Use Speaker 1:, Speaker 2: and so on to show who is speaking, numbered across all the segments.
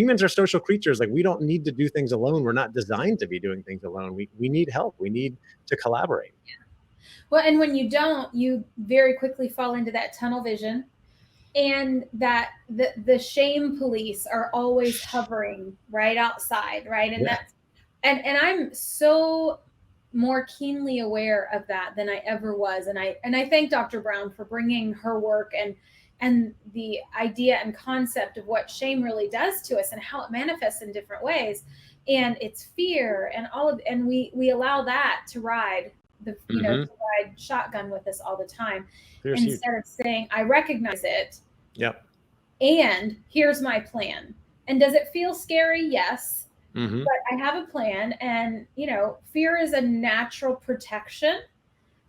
Speaker 1: humans are social creatures. Like, we don't need to do things alone. We're not designed to be doing things alone. We need help. We need to collaborate.
Speaker 2: Well, and when you don't, you very quickly fall into that tunnel vision, and that the shame police are always hovering right outside, right? And that's and I'm so more keenly aware of that than I ever was. And I thank Dr. Brown for bringing her work and the idea and concept of what shame really does to us and how it manifests in different ways. And it's fear and and we allow that to ride to ride shotgun with us all the time.
Speaker 1: Fear's
Speaker 2: instead of saying, I recognize it.
Speaker 1: Yep.
Speaker 2: And here's my plan. And does it feel scary? Yes. But I have a plan, and fear is a natural protection,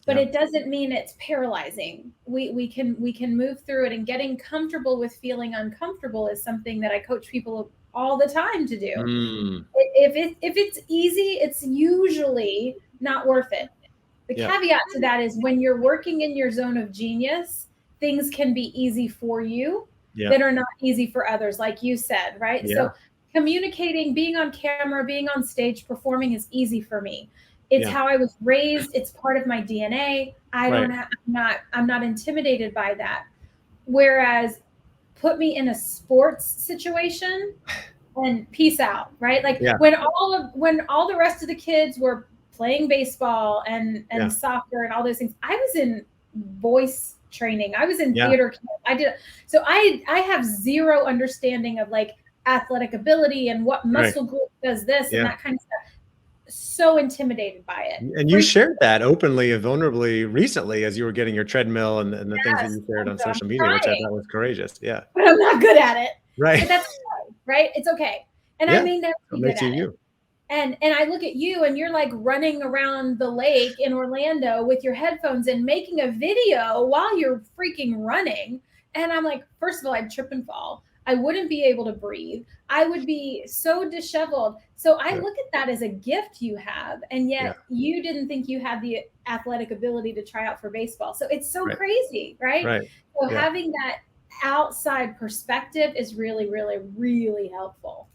Speaker 2: but it doesn't mean it's paralyzing. We can move through it, and getting comfortable with feeling uncomfortable is something that I coach people all the time to do. If it's easy, it's usually not worth it. The caveat to that is when you're working in your zone of genius, things can be easy for you that are not easy for others, like you said, right? So communicating, being on camera, being on stage, performing is easy for me. It's how I was raised. It's part of my DNA. I'm not intimidated by that. Whereas put me in a sports situation and peace out, right? Like when all the rest of the kids were playing baseball and soccer and all those things, I was in voice training. I was in theater camp. I have zero understanding of like athletic ability and what muscle group does this and that kind of stuff. So intimidated by it.
Speaker 1: And you shared that openly and vulnerably recently as you were getting your treadmill and the things that you shared on social media, which I thought was courageous. Yeah.
Speaker 2: But I'm not good at it.
Speaker 1: Right.
Speaker 2: But that's okay, right. It's okay. And I may never be good at it. And I look at you and you're like running around the lake in Orlando with your headphones and making a video while you're freaking running. And I'm like, first of all, I'd trip and fall. I wouldn't be able to breathe. I would be so disheveled. So I look at that as a gift you have. And yet you didn't think you had the athletic ability to try out for baseball. So it's so crazy, right? So having that outside perspective is really, really, really helpful.